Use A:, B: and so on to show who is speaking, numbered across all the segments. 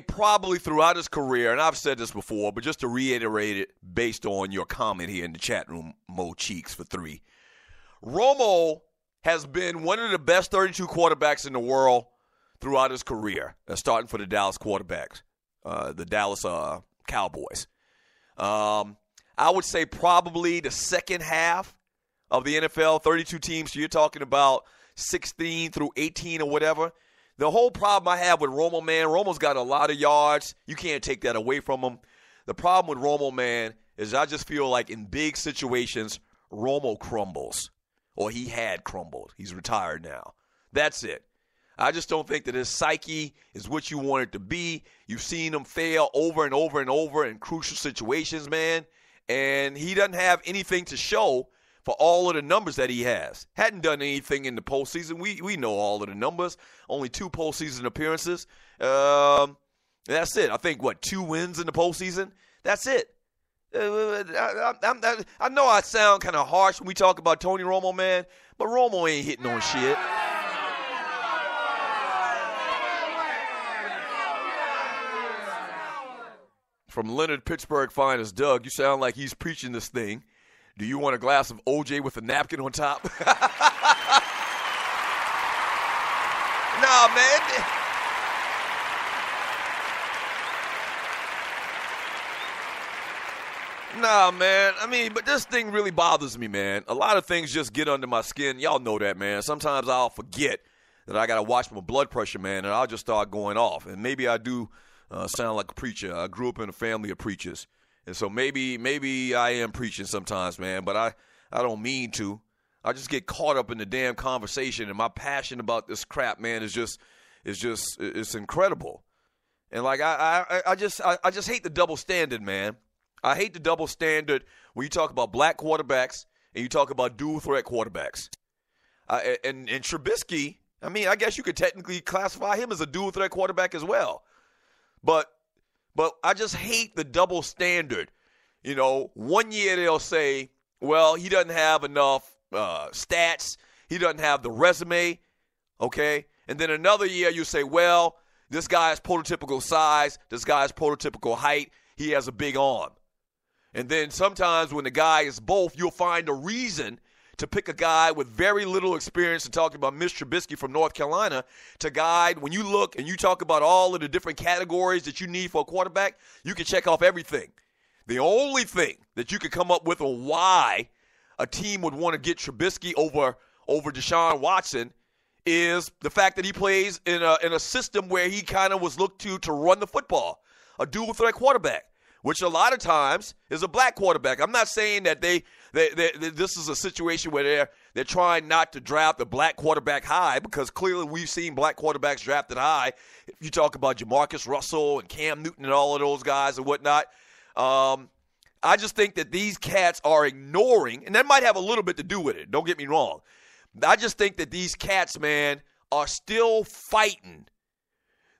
A: Probably throughout his career, and I've said this before, but just to reiterate it based on your comment here in the chat room, Mo Cheeks for 3. Romo has been one of the best 32 quarterbacks in the world throughout his career, starting for the Dallas quarterbacks, the Dallas Cowboys. I would say probably the second half of the NFL, 32 teams, so you're talking about 16 through 18 or whatever. The whole problem I have with Romo, man, Romo's got a lot of yards. You can't take that away from him. The problem with Romo, man, is I just feel like in big situations, Romo crumbles. Or he had crumbled. He's retired now. That's it. I just don't think that his psyche is what you want it to be. You've seen him fail over and over and over in crucial situations, man. And he doesn't have anything to show for all of the numbers that he has. Hadn't done anything in the postseason. We know all of the numbers. Only 2 postseason appearances. That's it. I think, 2 wins in the postseason? That's it. I know I sound kind of harsh when we talk about Tony Romo, man, but Romo ain't hitting on shit. From Leonard Pittsburgh Finest, Doug, you sound like he's preaching this thing. Do you want a glass of OJ with a napkin on top? Nah, man. Nah, man. I mean, but this thing really bothers me, man. A lot of things just get under my skin. Y'all know that, man. Sometimes I'll forget that I got to watch my blood pressure, man, and I'll just start going off. And maybe I do sound like a preacher. I grew up in a family of preachers. And so maybe I am preaching sometimes, man, but I don't mean to. I just get caught up in the damn conversation, and my passion about this crap, man, it's incredible. And like I just hate the double standard, man. I hate the double standard when you talk about black quarterbacks and you talk about dual threat quarterbacks. And Trubisky, I mean, I guess you could technically classify him as a dual threat quarterback as well. But I just hate the double standard. You know, one year they'll say, well, he doesn't have enough stats. He doesn't have the resume, okay? And then another year you say, well, this guy's prototypical size. This guy's prototypical height. He has a big arm. And then sometimes when the guy is both, you'll find a reason to pick a guy with very little experience, and talking about Mitch Trubisky from North Carolina, to guide. When you look and you talk about all of the different categories that you need for a quarterback, you can check off everything. The only thing that you could come up with on why a team would want to get Trubisky over Deshaun Watson is the fact that he plays in a system where he kind of was looked to run the football, a dual threat quarterback, which a lot of times is a black quarterback. I'm not saying that this is a situation where they're trying not to draft a black quarterback high, because clearly we've seen black quarterbacks drafted high. If you talk about Jamarcus Russell and Cam Newton and all of those guys and whatnot, I just think that these cats are ignoring, and that might have a little bit to do with it, don't get me wrong. I just think that these cats, man, are still fighting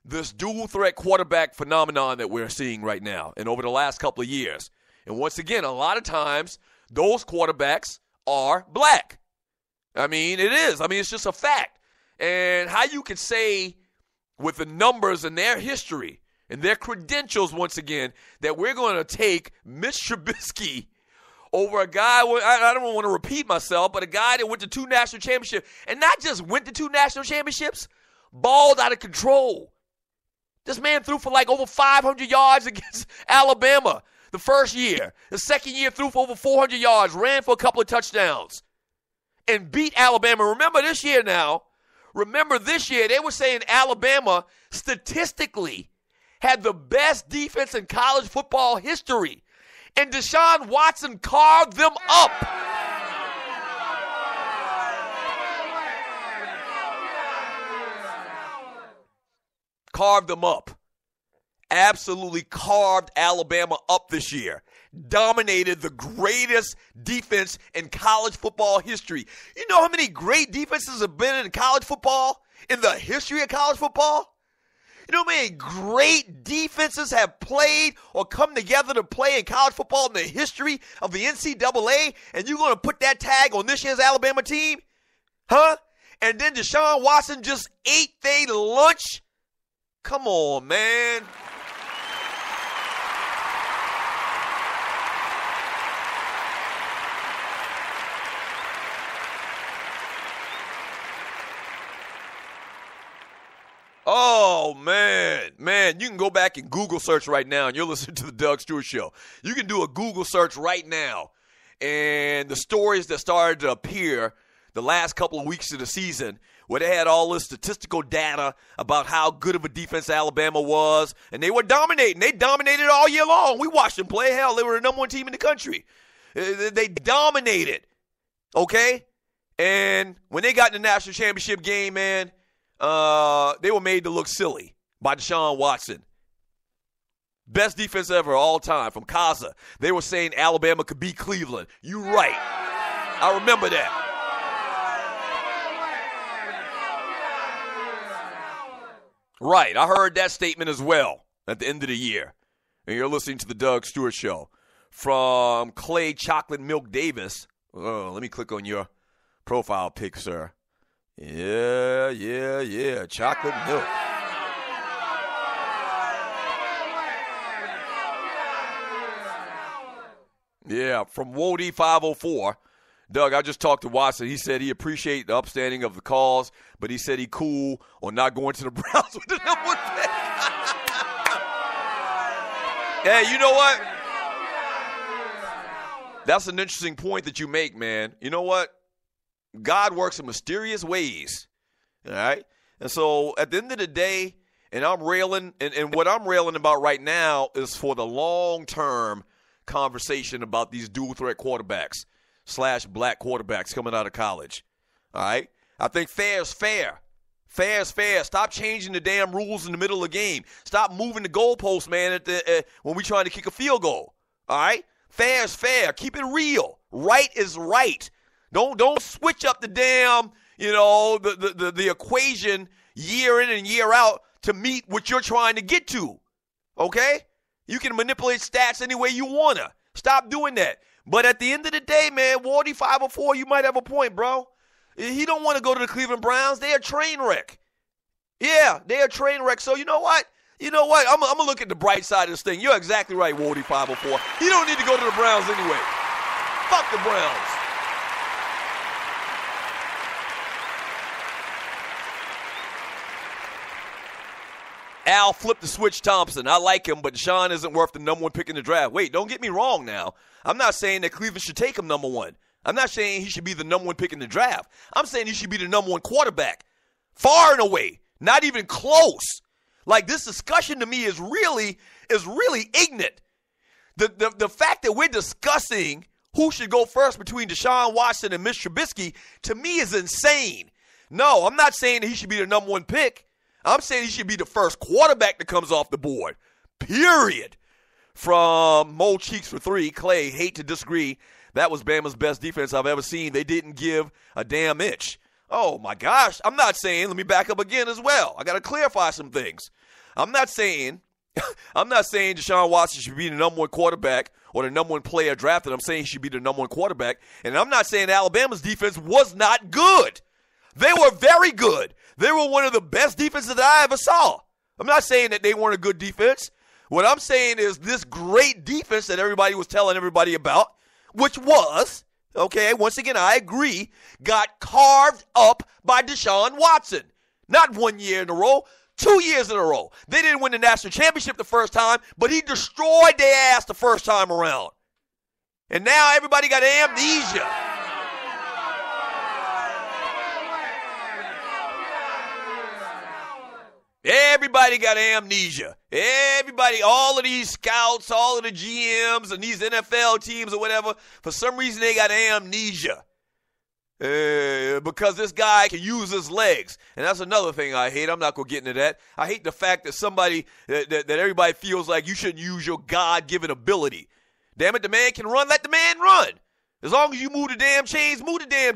A: this dual threat quarterback phenomenon that we're seeing right now and over the last couple of years. And once again, a lot of times those quarterbacks are black. I mean, it is. I mean, it's just a fact. And how you can say with the numbers and their history and their credentials, once again, that we're going to take Mitch Trubisky over a guy, I don't want to repeat myself, but a guy that went to 2 national championships, and not just went to 2 national championships, balled out of control. This man threw for like over 500 yards against Alabama the first year. The second year threw for over 400 yards, ran for a couple of touchdowns, and beat Alabama. Remember this year, they were saying Alabama statistically had the best defense in college football history. And Deshaun Watson carved them up. Carved them up. Absolutely carved Alabama up this year. Dominated the greatest defense in college football history. You know how many great defenses have been in college football? In the history of college football? You know how many great defenses have played or come together to play in college football in the history of the NCAA? And you're going to put that tag on this year's Alabama team? Huh? And then Deshaun Watson just ate their lunch? Come on, man. Oh, man, you can go back and Google search right now, and you're listening to the Doug Stewart Show. You can do a Google search right now, and the stories that started to appear the last couple of weeks of the season, where they had all this statistical data about how good of a defense Alabama was, and they were dominating. They dominated all year long. We watched them play. Hell, they were the number one team in the country. They dominated, okay? And when they got in the national championship game, man, they were made to look silly by Deshaun Watson. Best defense ever all time from Kaza. They were saying Alabama could beat Cleveland. You right. I remember that. Right. I heard that statement as well at the end of the year. And you're listening to the Doug Stewart Show. From Clay Chocolate Milk Davis. Oh, let me click on your profile pic, sir. Yeah. Chocolate milk. Yeah, from Wody 504. Doug, I just talked to Watson. He said he appreciated the upstanding of the calls, but he said he cool on not going to the Browns with the number one pick. Hey, you know what? That's an interesting point that you make, man. You know what? God works in mysterious ways, all right? And so at the end of the day, and I'm railing, and what I'm railing about right now is for the long-term conversation about these dual-threat quarterbacks / black quarterbacks coming out of college, all right? I think fair is fair. Fair is fair. Stop changing the damn rules in the middle of the game. Stop moving the goalposts, man, when we're trying to kick a field goal, all right? Fair is fair. Keep it real. Right is right. Don't switch up the damn, the equation year in and year out to meet what you're trying to get to. Okay? You can manipulate stats any way you wanna. Stop doing that. But at the end of the day, man, Wardy 504, you might have a point, bro. He don't want to go to the Cleveland Browns. They're a train wreck. Yeah, they're a train wreck. So you know what? I'm going to look at the bright side of this thing. You're exactly right, Wardy 504. He don't need to go to the Browns anyway. Fuck the Browns. Al flipped the switch Thompson. I like him, but Deshaun isn't worth the number one pick in the draft. Wait, don't get me wrong now. I'm not saying that Cleveland should take him number one. I'm not saying he should be the number one pick in the draft. I'm saying he should be the number one quarterback. Far and away. Not even close. Like, this discussion to me is really ignorant. The fact that we're discussing who should go first between Deshaun Watson and Mitch Trubisky, to me, is insane. No, I'm not saying that he should be the number one pick. I'm saying he should be the first quarterback that comes off the board. Period. From Mo Cheeks for 3, Clay, hate to disagree. That was Bama's best defense I've ever seen. They didn't give a damn inch. Oh, my gosh. I'm not saying, let me back up again as well. I got to clarify some things. I'm not saying Deshaun Watson should be the number one quarterback or the number one player drafted. I'm saying he should be the number one quarterback. And I'm not saying Alabama's defense was not good. They were very good. They were one of the best defenses that I ever saw. I'm not saying that they weren't a good defense. What I'm saying is this great defense that everybody was telling everybody about, which was, okay, once again, I agree, got carved up by Deshaun Watson. Not 1 year in a row, 2 years in a row. They didn't win the national championship the first time, but he destroyed their ass the first time around. And now everybody got amnesia. Everybody got amnesia. Everybody, all of these scouts, all of the GMs and these NFL teams or whatever, for some reason they got amnesia. Because this guy can use his legs. And that's another thing I hate. I'm not going to get into that. I hate the fact that that everybody feels like you shouldn't use your God-given ability. Damn it, the man can run, let the man run. As long as you move the damn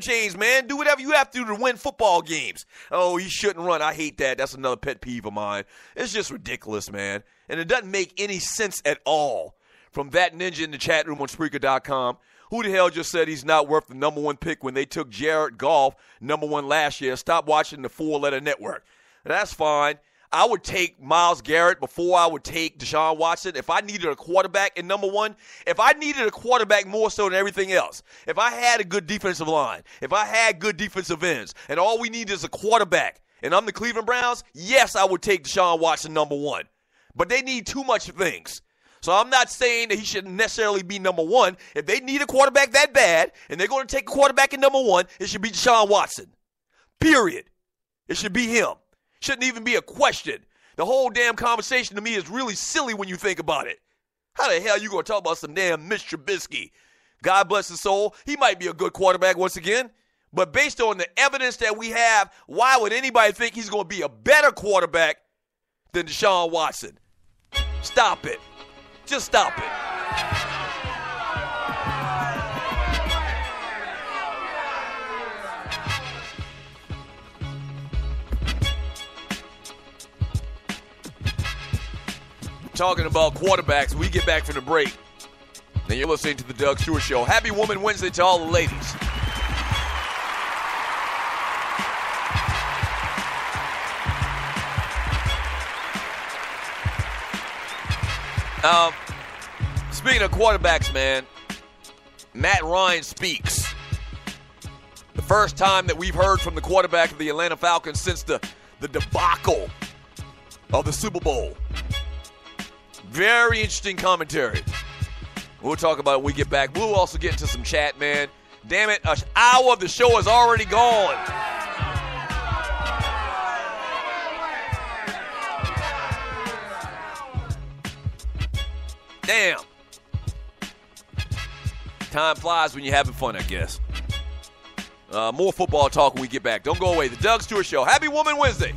A: chains, man. Do whatever you have to do to win football games. Oh, he shouldn't run. I hate that. That's another pet peeve of mine. It's just ridiculous, man. And it doesn't make any sense at all. From that ninja in the chat room on Spreaker.com. Who the hell just said he's not worth the number one pick when they took Jared Goff number one last year? Stop watching the four-letter network. That's fine. I would take Myles Garrett before I would take Deshaun Watson. If I needed a quarterback in number one, if I needed a quarterback more so than everything else, if I had a good defensive line, if I had good defensive ends, and all we need is a quarterback, and I'm the Cleveland Browns, yes, I would take Deshaun Watson number one. But they need too much things. So I'm not saying that he shouldn't necessarily be number one. If they need a quarterback that bad, and they're going to take a quarterback at number one, it should be Deshaun Watson. Period. It should be him. Shouldn't even be a question. The whole damn conversation to me is really silly when you think about it. How the hell are you going to talk about some damn Mitch Trubisky? God bless his soul. He might be a good quarterback once again. But based on the evidence that we have, why would anybody think he's going to be a better quarterback than Deshaun Watson? Stop it. Just stop it. Talking about quarterbacks, we get back from the break. Then you're listening to the Doug Stewart Show. Happy Woman Wednesday to all the ladies. Speaking of quarterbacks, man, Matt Ryan speaks. The first time that we've heard from the quarterback of the Atlanta Falcons since the debacle of the Super Bowl. Very interesting commentary. We'll talk about it when we get back. We'll also get into some chat, man. Damn it, an hour of the show is already gone. Damn. Time flies when you're having fun, I guess. More football talk when we get back. Don't go away. The Doug Stewart Show. Happy Woman Wednesday.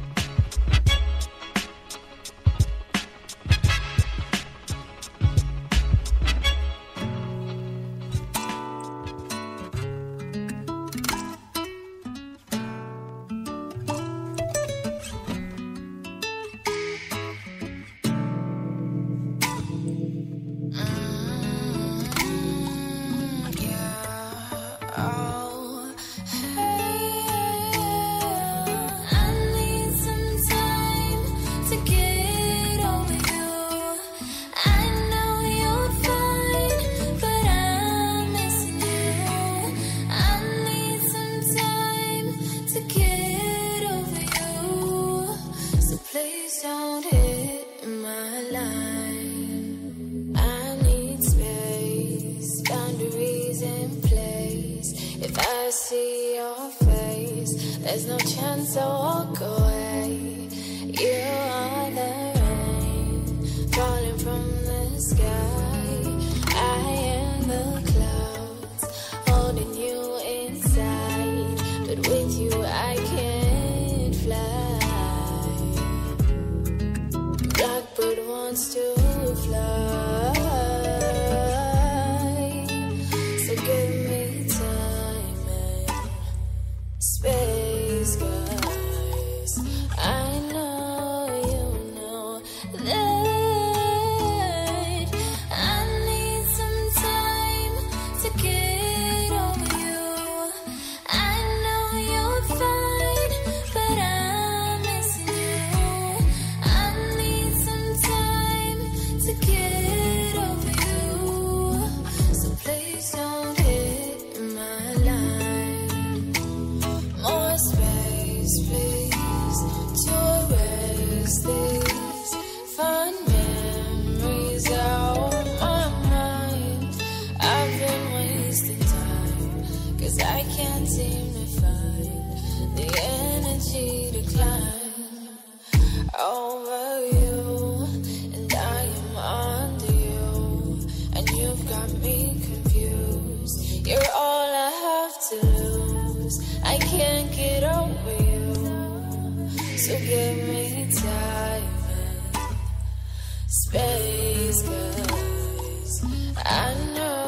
B: Space, 'cause I know